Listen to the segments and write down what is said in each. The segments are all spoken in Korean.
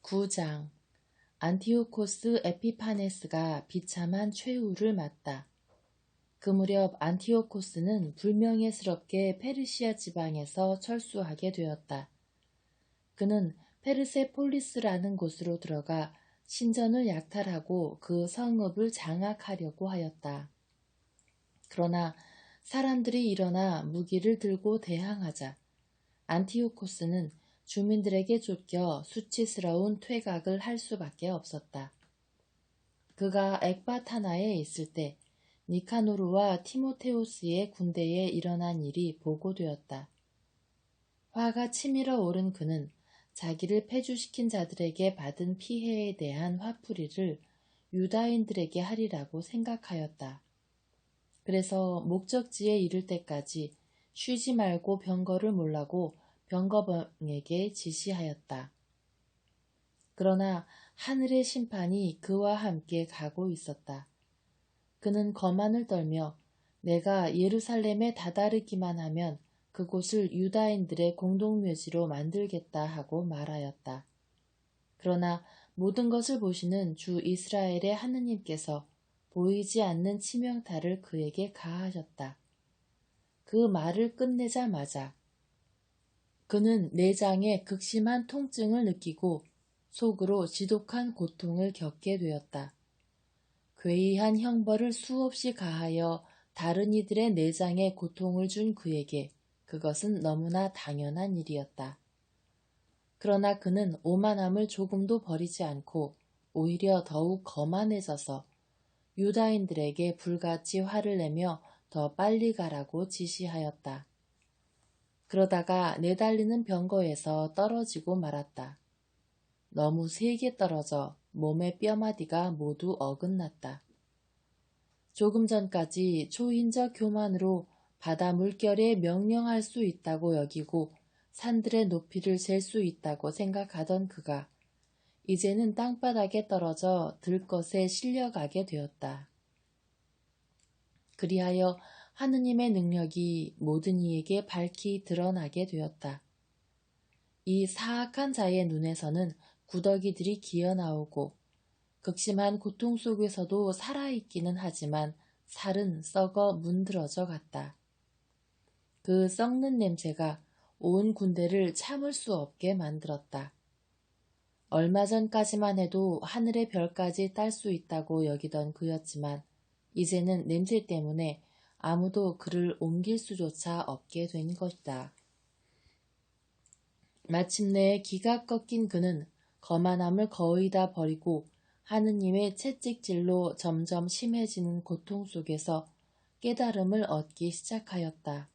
9장 안티오코스 에피파네스가 비참한 최후를 맞다. 그 무렵 안티오코스는 불명예스럽게 페르시아 지방에서 철수하게 되었다. 그는 페르세폴리스라는 곳으로 들어가 신전을 약탈하고 그 성읍을 장악하려고 하였다. 그러나 사람들이 일어나 무기를 들고 대항하자 안티오코스는 주민들에게 쫓겨 수치스러운 퇴각을 할 수밖에 없었다. 그가 엑바타나에 있을 때 니카노르와 티모테우스의 군대에 일어난 일이 보고되었다. 화가 치밀어 오른 그는 자기를 패주시킨 자들에게 받은 피해에 대한 화풀이를 유다인들에게 하리라고 생각하였다. 그래서 목적지에 이를 때까지 쉬지 말고 병거를 몰라고 병거병에게 지시하였다. 그러나 하늘의 심판이 그와 함께 가고 있었다. 그는 거만을 떨며 내가 예루살렘에 다다르기만 하면 그곳을 유다인들의 공동묘지로 만들겠다 하고 말하였다. 그러나 모든 것을 보시는 주 이스라엘의 하느님께서 보이지 않는 치명타를 그에게 가하셨다. 그 말을 끝내자마자 그는 내장에 극심한 통증을 느끼고 속으로 지독한 고통을 겪게 되었다. 괴이한 형벌을 수없이 가하여 다른 이들의 내장에 고통을 준 그에게 그것은 너무나 당연한 일이었다. 그러나 그는 오만함을 조금도 버리지 않고 오히려 더욱 거만해져서 유다인들에게 불같이 화를 내며 더 빨리 가라고 지시하였다. 그러다가 내달리는 병거에서 떨어지고 말았다. 너무 세게 떨어져 몸의 뼈마디가 모두 어긋났다. 조금 전까지 초인적 교만으로 바다 물결에 명령할 수 있다고 여기고 산들의 높이를 잴 수 있다고 생각하던 그가 이제는 땅바닥에 떨어져 들것에 실려가게 되었다. 그리하여 하느님의 능력이 모든 이에게 밝히 드러나게 되었다. 이 사악한 자의 눈에서는 구더기들이 기어나오고 극심한 고통 속에서도 살아있기는 하지만 살은 썩어 문드러져 갔다. 그 썩는 냄새가 온 군대를 참을 수 없게 만들었다. 얼마 전까지만 해도 하늘의 별까지 딸 수 있다고 여기던 그였지만 이제는 냄새 때문에 아무도 그를 옮길 수조차 없게 된 것이다. 마침내 기가 꺾인 그는 거만함을 거의 다 버리고 하느님의 채찍질로 점점 심해지는 고통 속에서 깨달음을 얻기 시작하였다.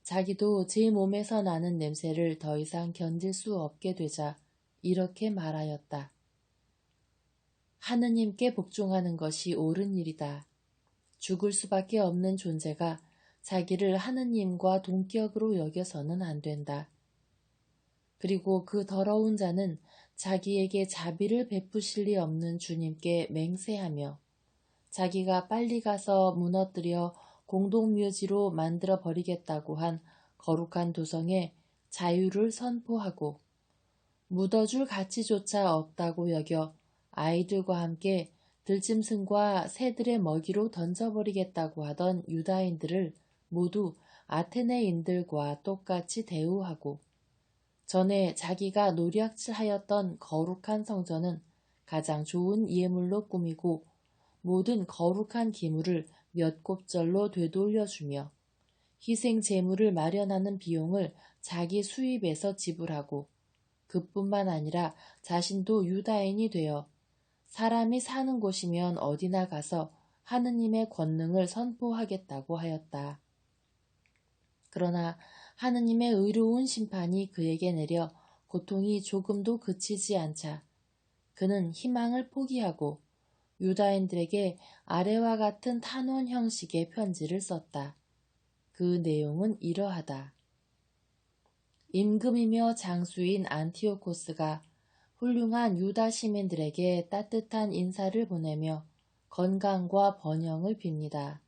자기도 제 몸에서 나는 냄새를 더 이상 견딜 수 없게 되자 이렇게 말하였다. 하느님께 복종하는 것이 옳은 일이다. 죽을 수밖에 없는 존재가 자기를 하느님과 동격으로 여겨서는 안 된다. 그리고 그 더러운 자는 자기에게 자비를 베푸실 리 없는 주님께 맹세하며 자기가 빨리 가서 무너뜨려 공동묘지로 만들어 버리겠다고 한 거룩한 도성에 자유를 선포하고 묻어줄 가치조차 없다고 여겨 아이들과 함께 들짐승과 새들의 먹이로 던져버리겠다고 하던 유다인들을 모두 아테네인들과 똑같이 대우하고 전에 자기가 노략질하였던 거룩한 성전은 가장 좋은 예물로 꾸미고 모든 거룩한 기물을 몇 곱절로 되돌려주며 희생 제물을 마련하는 비용을 자기 수입에서 지불하고 그뿐만 아니라 자신도 유다인이 되어 사람이 사는 곳이면 어디나 가서 하느님의 권능을 선포하겠다고 하였다. 그러나 하느님의 의로운 심판이 그에게 내려 고통이 조금도 그치지 않자 그는 희망을 포기하고 유다인들에게 아래와 같은 탄원 형식의 편지를 썼다. 그 내용은 이러하다. 임금이며 장수인 안티오코스가 훌륭한 유다 시민들에게 따뜻한 인사를 보내며 건강과 번영을 빕니다.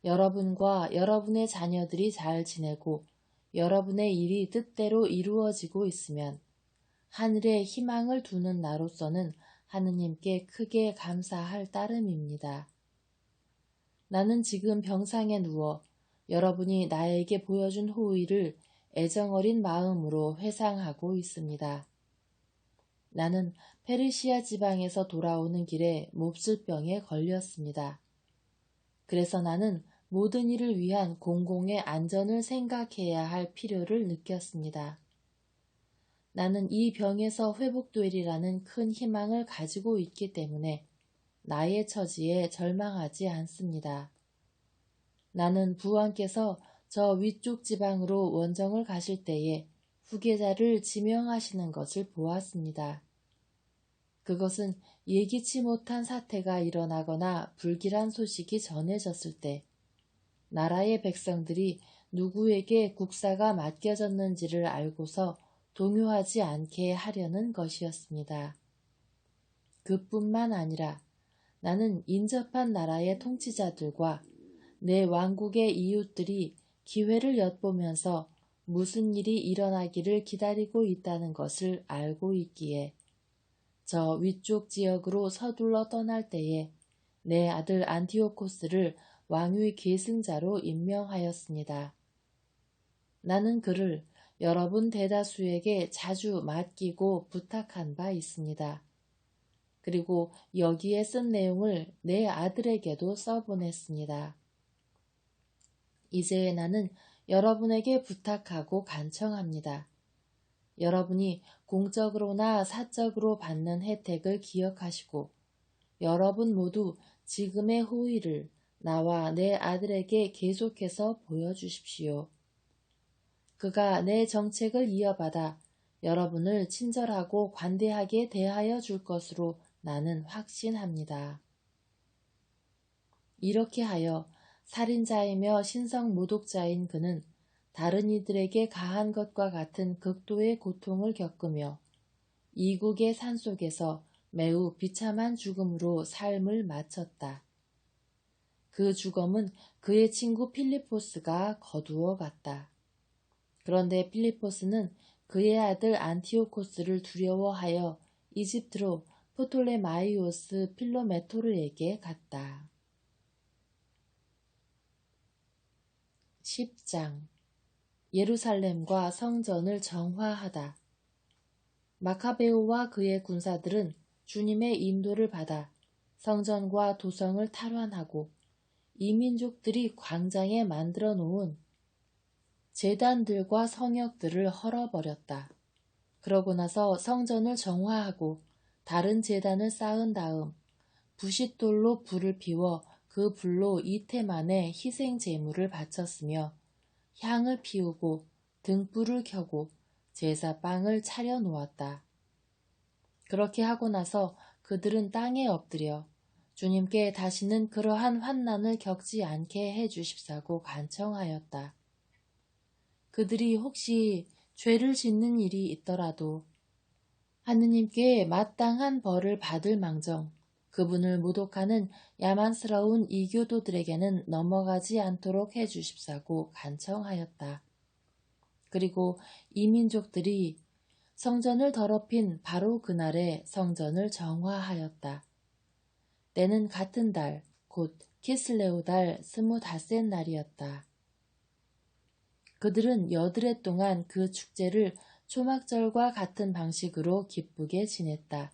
여러분과 여러분의 자녀들이 잘 지내고 여러분의 일이 뜻대로 이루어지고 있으면 하늘에 희망을 두는 나로서는 하느님께 크게 감사할 따름입니다. 나는 지금 병상에 누워 여러분이 나에게 보여준 호의를 애정어린 마음으로 회상하고 있습니다. 나는 페르시아 지방에서 돌아오는 길에 몹쓸병에 걸렸습니다. 그래서 나는 모든 일을 위한 공공의 안전을 생각해야 할 필요를 느꼈습니다. 나는 이 병에서 회복되리라는 큰 희망을 가지고 있기 때문에 나의 처지에 절망하지 않습니다. 나는 부왕께서 저 위쪽 지방으로 원정을 가실 때에 후계자를 지명하시는 것을 보았습니다. 그것은 예기치 못한 사태가 일어나거나 불길한 소식이 전해졌을 때 나라의 백성들이 누구에게 국사가 맡겨졌는지를 알고서 동요하지 않게 하려는 것이었습니다. 그뿐만 아니라 나는 인접한 나라의 통치자들과 내 왕국의 이웃들이 기회를 엿보면서 무슨 일이 일어나기를 기다리고 있다는 것을 알고 있기에 저 위쪽 지역으로 서둘러 떠날 때에 내 아들 안티오코스를 왕위 계승자로 임명하였습니다. 나는 그를 여러분 대다수에게 자주 맡기고 부탁한 바 있습니다. 그리고 여기에 쓴 내용을 내 아들에게도 써보냈습니다. 이제 나는 여러분에게 부탁하고 간청합니다. 여러분이 공적으로나 사적으로 받는 혜택을 기억하시고 여러분 모두 지금의 호의를 나와 내 아들에게 계속해서 보여주십시오. 그가 내 정책을 이어받아 여러분을 친절하고 관대하게 대하여 줄 것으로 나는 확신합니다. 이렇게 하여 살인자이며 신성 모독자인 그는 다른 이들에게 가한 것과 같은 극도의 고통을 겪으며 이국의 산속에서 매우 비참한 죽음으로 삶을 마쳤다. 그 죽음은 그의 친구 필리포스가 거두어 갔다. 그런데 필리포스는 그의 아들 안티오코스를 두려워하여 이집트로 프톨레마이오스 필로메토르에게 갔다. 10장 예루살렘과 성전을 정화하다. 마카베오와 그의 군사들은 주님의 인도를 받아 성전과 도성을 탈환하고 이민족들이 광장에 만들어 놓은 제단들과 성역들을 헐어버렸다. 그러고 나서 성전을 정화하고 다른 제단을 쌓은 다음 부싯돌로 불을 피워 그 불로 이틀 만에 희생 제물을 바쳤으며 향을 피우고 등불을 켜고 제사빵을 차려 놓았다. 그렇게 하고 나서 그들은 땅에 엎드려 주님께 다시는 그러한 환난을 겪지 않게 해주십사고 간청하였다. 그들이 혹시 죄를 짓는 일이 있더라도 하느님께 마땅한 벌을 받을 망정 그분을 모독하는 야만스러운 이교도들에게는 넘어가지 않도록 해주십사고 간청하였다. 그리고 이민족들이 성전을 더럽힌 바로 그날에 성전을 정화하였다. 때는 같은 달, 곧 키슬레오 달 25째 날이었다. 그들은 여드레 동안 그 축제를 초막절과 같은 방식으로 기쁘게 지냈다.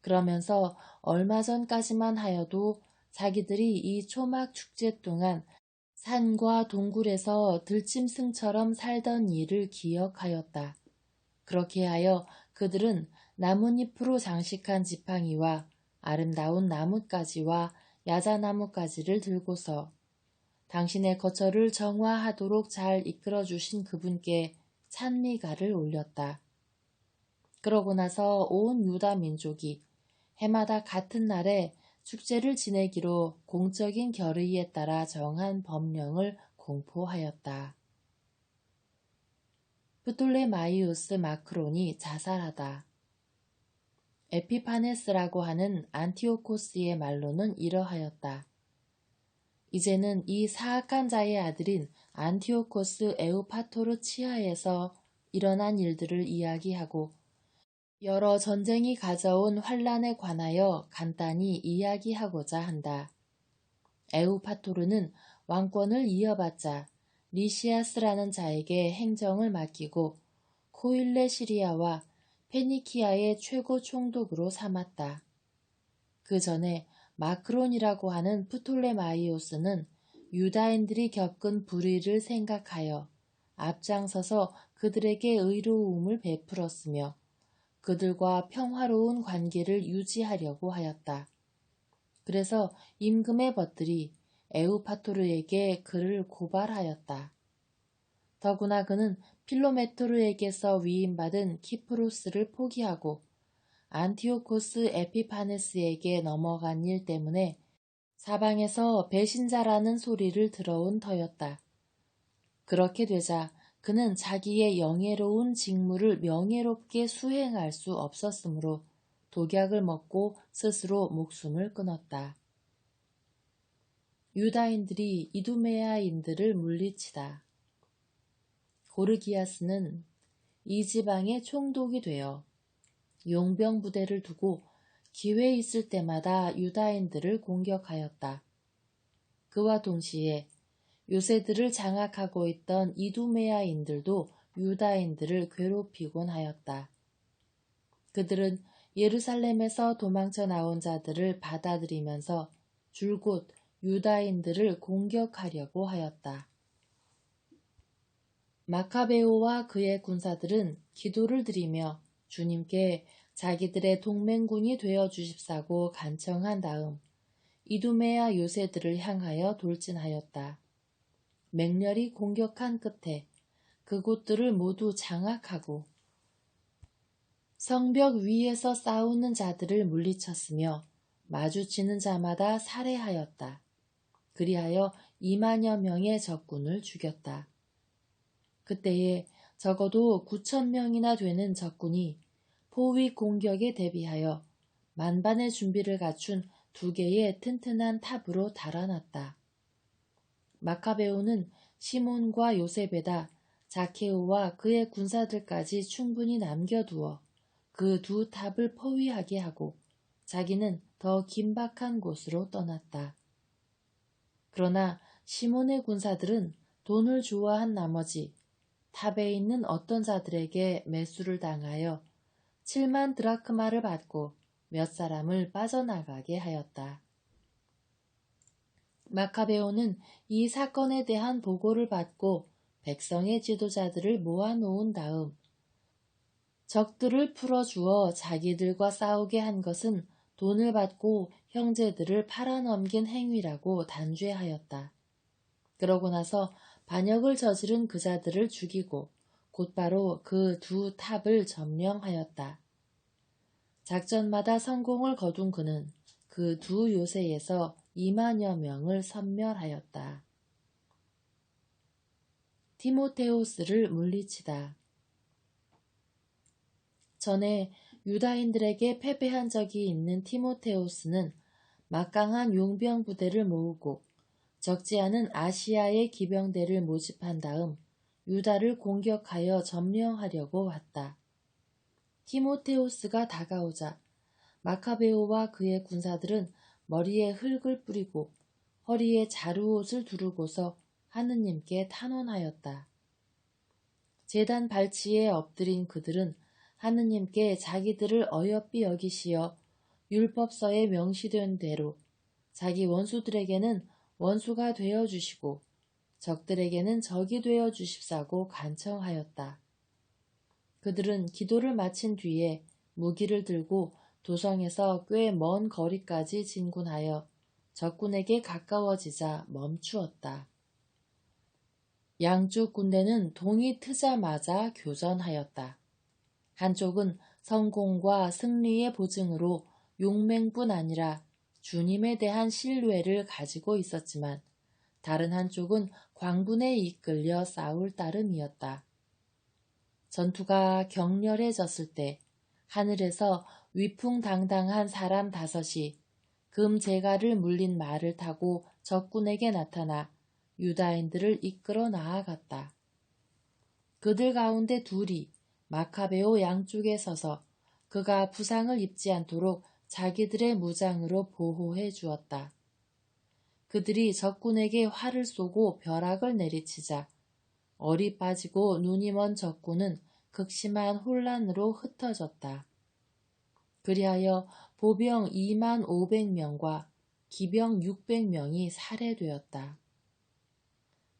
그러면서 얼마 전까지만 하여도 자기들이 이 초막 축제 동안 산과 동굴에서 들짐승처럼 살던 일을 기억하였다. 그렇게 하여 그들은 나뭇잎으로 장식한 지팡이와 아름다운 나뭇가지와 야자나뭇가지를 들고서 당신의 거처를 정화하도록 잘 이끌어주신 그분께 찬미가를 올렸다. 그러고 나서 온 유다 민족이 해마다 같은 날에 축제를 지내기로 공적인 결의에 따라 정한 법령을 공포하였다. 프톨레마이우스 마크론이 자살하다. 에피파네스라고 하는 안티오코스의 말로는 이러하였다. 이제는 이 사악한 자의 아들인 안티오코스 에우파토르 치하에서 일어난 일들을 이야기하고 여러 전쟁이 가져온 환란에 관하여 간단히 이야기하고자 한다. 에우파토르는 왕권을 이어받자 리시아스라는 자에게 행정을 맡기고 코일레 시리아와 페니키아의 최고 총독으로 삼았다. 그 전에 마크론이라고 하는 프톨레마이오스는 유다인들이 겪은 불의를 생각하여 앞장서서 그들에게 의로움을 베풀었으며 그들과 평화로운 관계를 유지하려고 하였다. 그래서 임금의 벗들이 에우파토르에게 그를 고발하였다. 더구나 그는 필로메토르에게서 위임받은 키프로스를 포기하고 안티오코스 에피파네스에게 넘어간 일 때문에 사방에서 배신자라는 소리를 들어온 터였다. 그렇게 되자 그는 자기의 영예로운 직무를 명예롭게 수행할 수 없었으므로 독약을 먹고 스스로 목숨을 끊었다. 유다인들이 이두메아인들을 물리치다. 고르기아스는 이 지방의 총독이 되어 용병 부대를 두고 기회 있을 때마다 유다인들을 공격하였다. 그와 동시에 요새들을 장악하고 있던 이두메아인들도 유다인들을 괴롭히곤 하였다. 그들은 예루살렘에서 도망쳐 나온 자들을 받아들이면서 줄곧 유다인들을 공격하려고 하였다. 마카베오와 그의 군사들은 기도를 드리며 주님께 자기들의 동맹군이 되어 주십사고 간청한 다음 이두메아 요새들을 향하여 돌진하였다. 맹렬히 공격한 끝에 그곳들을 모두 장악하고 성벽 위에서 싸우는 자들을 물리쳤으며 마주치는 자마다 살해하였다. 그리하여 2만여 명의 적군을 죽였다. 그때에 적어도 9,000명이나 되는 적군이 포위 공격에 대비하여 만반의 준비를 갖춘 2개의 튼튼한 탑으로 달아났다. 마카베오는 시몬과 요셉에다 자케오와 그의 군사들까지 충분히 남겨두어 그 2 탑을 포위하게 하고 자기는 더 긴박한 곳으로 떠났다. 그러나 시몬의 군사들은 돈을 좋아한 나머지 탑에 있는 어떤 자들에게 매수를 당하여 7만 드라크마를 받고 몇 사람을 빠져나가게 하였다. 마카베오는 이 사건에 대한 보고를 받고 백성의 지도자들을 모아놓은 다음 적들을 풀어주어 자기들과 싸우게 한 것은 돈을 받고 형제들을 팔아넘긴 행위라고 단죄하였다. 그러고 나서 반역을 저지른 그 자들을 죽이고 곧바로 그 2 탑을 점령하였다. 작전마다 성공을 거둔 그는 그 2 요새에서 2만여 명을 섬멸하였다. 티모테오스를 물리치다. 전에 유다인들에게 패배한 적이 있는 티모테오스는 막강한 용병 부대를 모으고 적지 않은 아시아의 기병대를 모집한 다음 유다를 공격하여 점령하려고 왔다. 티모테오스가 다가오자 마카베오와 그의 군사들은 머리에 흙을 뿌리고 허리에 자루옷을 두르고서 하느님께 탄원하였다. 제단 발치에 엎드린 그들은 하느님께 자기들을 어여삐 여기시어 율법서에 명시된 대로 자기 원수들에게는 원수가 되어 주시고 적들에게는 적이 되어 주십사고 간청하였다. 그들은 기도를 마친 뒤에 무기를 들고 도성에서 꽤 먼 거리까지 진군하여 적군에게 가까워지자 멈추었다. 양쪽 군대는 동이 트자마자 교전하였다. 한쪽은 성공과 승리의 보증으로 용맹뿐 아니라 주님에 대한 신뢰를 가지고 있었지만 다른 한쪽은 광분에 이끌려 싸울 따름이었다. 전투가 격렬해졌을 때 하늘에서 위풍당당한 사람 5이 금 제갈을 물린 말을 타고 적군에게 나타나 유다인들을 이끌어 나아갔다. 그들 가운데 2이 마카베오 양쪽에 서서 그가 부상을 입지 않도록 자기들의 무장으로 보호해 주었다. 그들이 적군에게 활을 쏘고 벼락을 내리치자 얼이 빠지고 눈이 먼 적군은 극심한 혼란으로 흩어졌다. 그리하여 보병 2만 500명과 기병 600명이 살해되었다.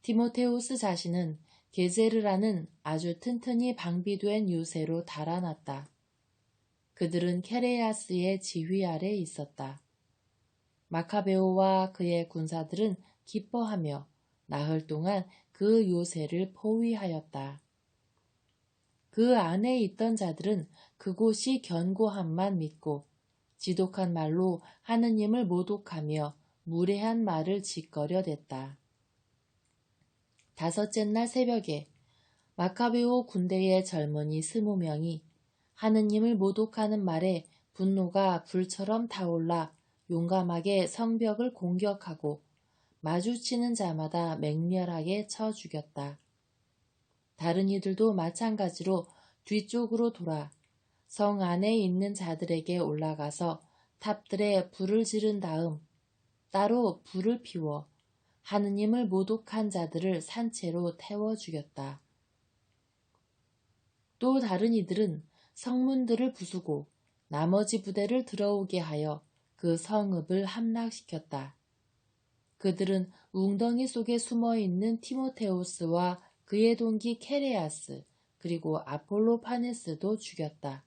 디모테우스 자신은 게제르라는 아주 튼튼히 방비된 요새로 달아났다. 그들은 케레아스의 지휘 아래 있었다. 마카베오와 그의 군사들은 기뻐하며 나흘 동안 그 요새를 포위하였다. 그 안에 있던 자들은 그곳이 견고함만 믿고 지독한 말로 하느님을 모독하며 무례한 말을 짓거려댔다. 다섯째 날 새벽에 마카베오 군대의 젊은이 20명이 하느님을 모독하는 말에 분노가 불처럼 타올라 용감하게 성벽을 공격하고 마주치는 자마다 맹렬하게 쳐 죽였다. 다른 이들도 마찬가지로 뒤쪽으로 돌아 성 안에 있는 자들에게 올라가서 탑들에 불을 지른 다음 따로 불을 피워 하느님을 모독한 자들을 산채로 태워 죽였다. 또 다른 이들은 성문들을 부수고 나머지 부대를 들어오게 하여 그 성읍을 함락시켰다. 그들은 웅덩이 속에 숨어있는 티모테우스와 그의 동기 케레아스 그리고 아폴로파네스도 죽였다.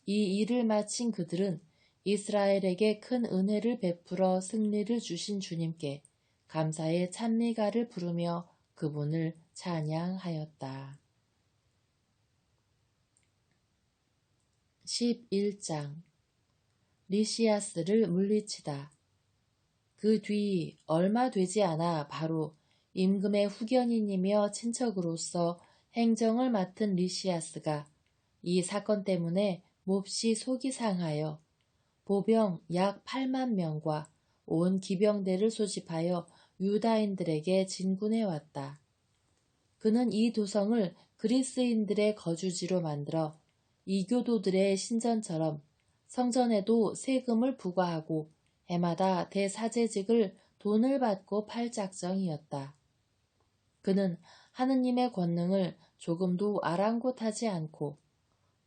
이 일을 마친 그들은 이스라엘에게 큰 은혜를 베풀어 승리를 주신 주님께 감사의 찬미가를 부르며 그분을 찬양하였다. 11장 리시아스를 물리치다. 그 뒤 얼마 되지 않아 바로 임금의 후견인이며 친척으로서 행정을 맡은 리시아스가 이 사건 때문에 몹시 속이 상하여 보병 약 8만 명과 온 기병대를 소집하여 유다인들에게 진군해 왔다. 그는 이 도성을 그리스인들의 거주지로 만들어 이교도들의 신전처럼 성전에도 세금을 부과하고 해마다 대사제직을 돈을 받고 팔 작정이었다. 그는 하느님의 권능을 조금도 아랑곳하지 않고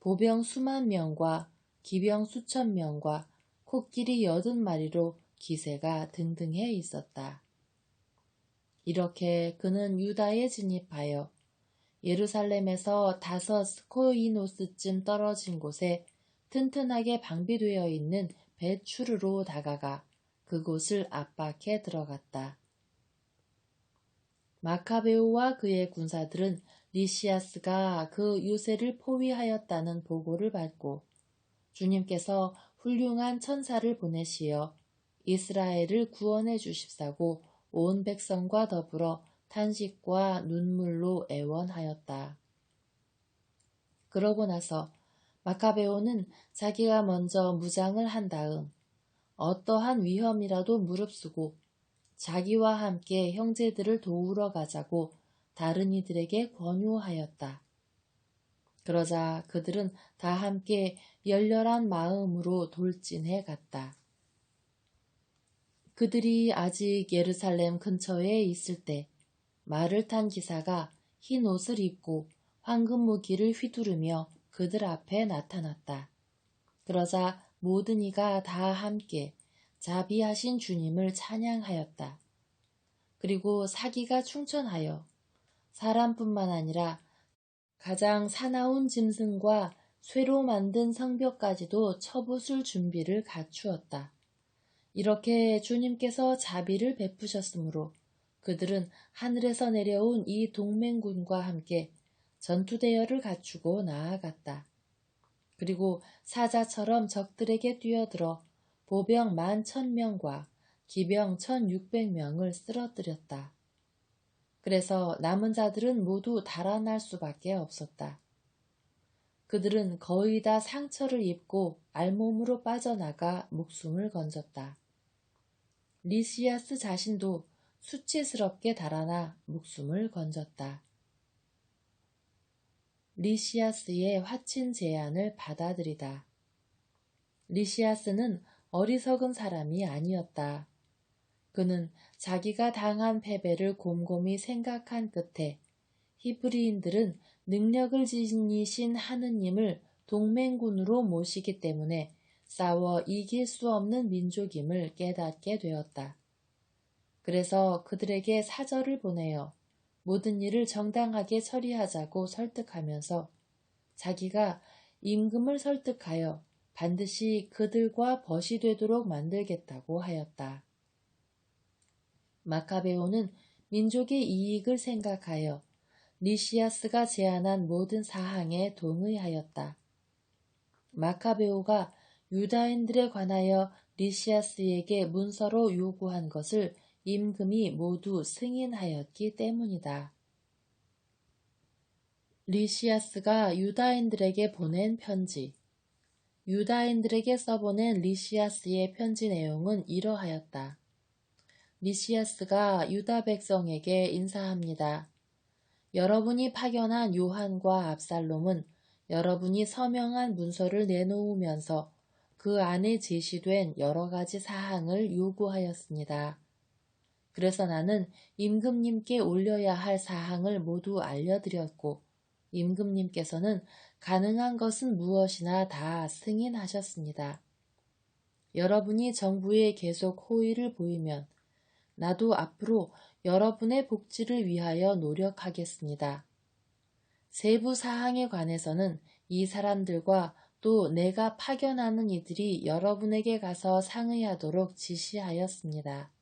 보병 수만 명과 기병 수천 명과 코끼리 80마리로 기세가 등등해 있었다. 이렇게 그는 유다에 진입하여 예루살렘에서 5 스코이노스쯤 떨어진 곳에 튼튼하게 방비되어 있는 벳추르로 다가가 그곳을 압박해 들어갔다. 마카베오와 그의 군사들은 리시아스가 그 요새를 포위하였다는 보고를 받고 주님께서 훌륭한 천사를 보내시어 이스라엘을 구원해 주십사고 온 백성과 더불어 탄식과 눈물로 애원하였다. 그러고 나서 마카베오는 자기가 먼저 무장을 한 다음 어떠한 위험이라도 무릅쓰고 자기와 함께 형제들을 도우러 가자고 다른 이들에게 권유하였다. 그러자 그들은 다 함께 열렬한 마음으로 돌진해 갔다. 그들이 아직 예루살렘 근처에 있을 때 말을 탄 기사가 흰 옷을 입고 황금 무기를 휘두르며 그들 앞에 나타났다. 그러자 모든 이가 다 함께 자비하신 주님을 찬양하였다. 그리고 사기가 충천하여 사람뿐만 아니라 가장 사나운 짐승과 쇠로 만든 성벽까지도 쳐부술 준비를 갖추었다. 이렇게 주님께서 자비를 베푸셨으므로 그들은 하늘에서 내려온 이 동맹군과 함께 전투대열을 갖추고 나아갔다. 그리고 사자처럼 적들에게 뛰어들어 보병 11,000명과 기병 1,600명을 쓰러뜨렸다. 그래서 남은 자들은 모두 달아날 수밖에 없었다. 그들은 거의 다 상처를 입고 알몸으로 빠져나가 목숨을 건졌다. 리시아스 자신도 수치스럽게 달아나 목숨을 건졌다. 리시아스의 화친 제안을 받아들이다. 리시아스는 어리석은 사람이 아니었다. 그는 자기가 당한 패배를 곰곰이 생각한 끝에 히브리인들은 능력을 지니신 하느님을 동맹군으로 모시기 때문에 싸워 이길 수 없는 민족임을 깨닫게 되었다. 그래서 그들에게 사절을 보내어 모든 일을 정당하게 처리하자고 설득하면서 자기가 임금을 설득하여 반드시 그들과 벗이 되도록 만들겠다고 하였다. 마카베오는 민족의 이익을 생각하여 리시아스가 제안한 모든 사항에 동의하였다. 마카베오가 유다인들에 관하여 리시아스에게 문서로 요구한 것을 임금이 모두 승인하였기 때문이다. 리시아스가 유다인들에게 보낸 편지. 유다인들에게 써보낸 리시아스의 편지 내용은 이러하였다. 리시아스가 유다 백성에게 인사합니다. 여러분이 파견한 요한과 압살롬은 여러분이 서명한 문서를 내놓으면서 그 안에 제시된 여러 가지 사항을 요구하였습니다. 그래서 나는 임금님께 올려야 할 사항을 모두 알려드렸고 임금님께서는 가능한 것은 무엇이나 다 승인하셨습니다. 여러분이 정부에 계속 호의를 보이면 나도 앞으로 여러분의 복지를 위하여 노력하겠습니다. 세부 사항에 관해서는 이 사람들과 또 내가 파견하는 이들이 여러분에게 가서 상의하도록 지시하였습니다.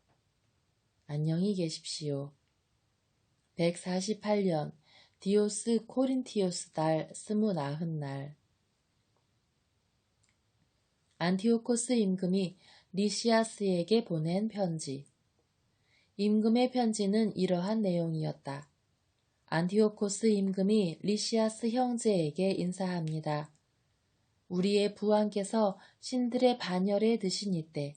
안녕히 계십시오. 148년 디오스 코린티오스 달 29날 안티오코스 임금이 리시아스에게 보낸 편지. 임금의 편지는 이러한 내용이었다. 안티오코스 임금이 리시아스 형제에게 인사합니다. 우리의 부왕께서 신들의 반열에 드신 이때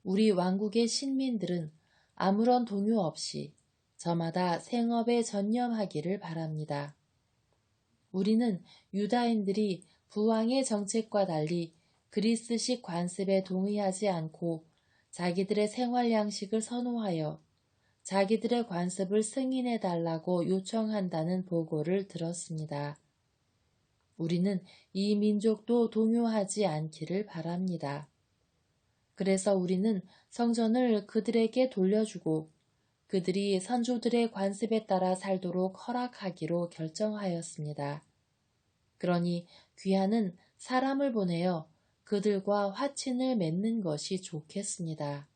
우리 왕국의 신민들은 아무런 동요 없이 저마다 생업에 전념하기를 바랍니다. 우리는 유다인들이 부왕의 정책과 달리 그리스식 관습에 동의하지 않고 자기들의 생활 양식을 선호하여 자기들의 관습을 승인해달라고 요청한다는 보고를 들었습니다. 우리는 이 민족도 동요하지 않기를 바랍니다. 그래서 우리는 성전을 그들에게 돌려주고 그들이 선조들의 관습에 따라 살도록 허락하기로 결정하였습니다. 그러니 귀하는 사람을 보내어 그들과 화친을 맺는 것이 좋겠습니다.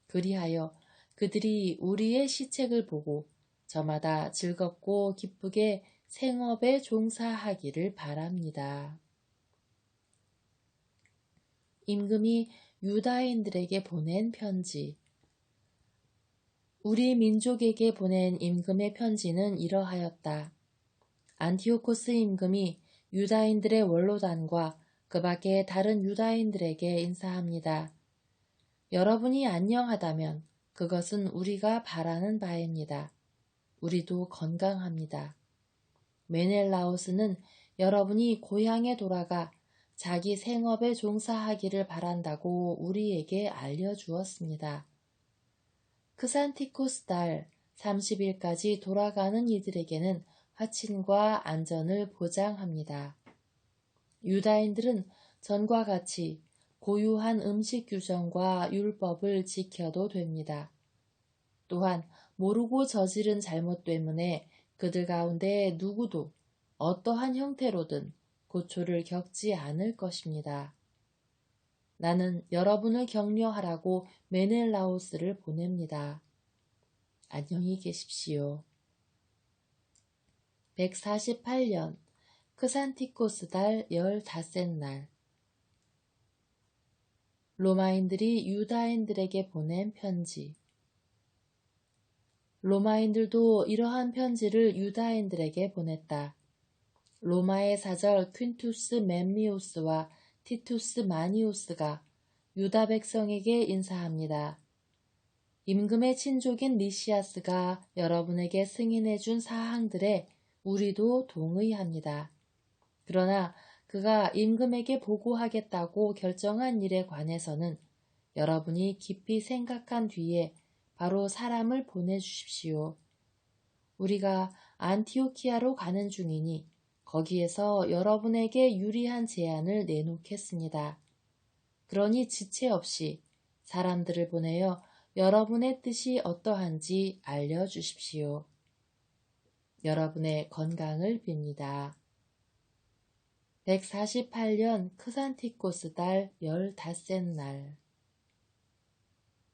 그리하여 그들이 우리의 시책을 보고 저마다 즐겁고 기쁘게 생업에 종사하기를 바랍니다. 임금이 유다인들에게 보낸 편지. 우리 민족에게 보낸 임금의 편지는 이러하였다. 안티오코스 임금이 유다인들의 원로단과 그 밖의 다른 유다인들에게 인사합니다. 여러분이 안녕하다면 그것은 우리가 바라는 바입니다. 우리도 건강합니다. 메넬라오스는 여러분이 고향에 돌아가 자기 생업에 종사하기를 바란다고 우리에게 알려주었습니다. 크산티코스 달 30일까지 돌아가는 이들에게는 화친과 안전을 보장합니다. 유다인들은 전과 같이 고유한 음식 규정과 율법을 지켜도 됩니다. 또한 모르고 저지른 잘못 때문에 그들 가운데 누구도 어떠한 형태로든 고초를 겪지 않을 것입니다. 나는 여러분을 격려하라고 메넬라오스를 보냅니다. 안녕히 계십시오. 148년 크산티코스 달 15날 로마인들이 유다인들에게 보낸 편지. 로마인들도 이러한 편지를 유다인들에게 보냈다. 로마의 사절 퀸투스 멤미오스와 티투스 마니오스가 유다 백성에게 인사합니다. 임금의 친족인 리시아스가 여러분에게 승인해준 사항들에 우리도 동의합니다. 그러나 그가 임금에게 보고하겠다고 결정한 일에 관해서는 여러분이 깊이 생각한 뒤에 바로 사람을 보내주십시오. 우리가 안티오키아로 가는 중이니 거기에서 여러분에게 유리한 제안을 내놓겠습니다. 그러니 지체 없이 사람들을 보내어 여러분의 뜻이 어떠한지 알려주십시오. 여러분의 건강을 빕니다. 148년 크산티코스 달 15날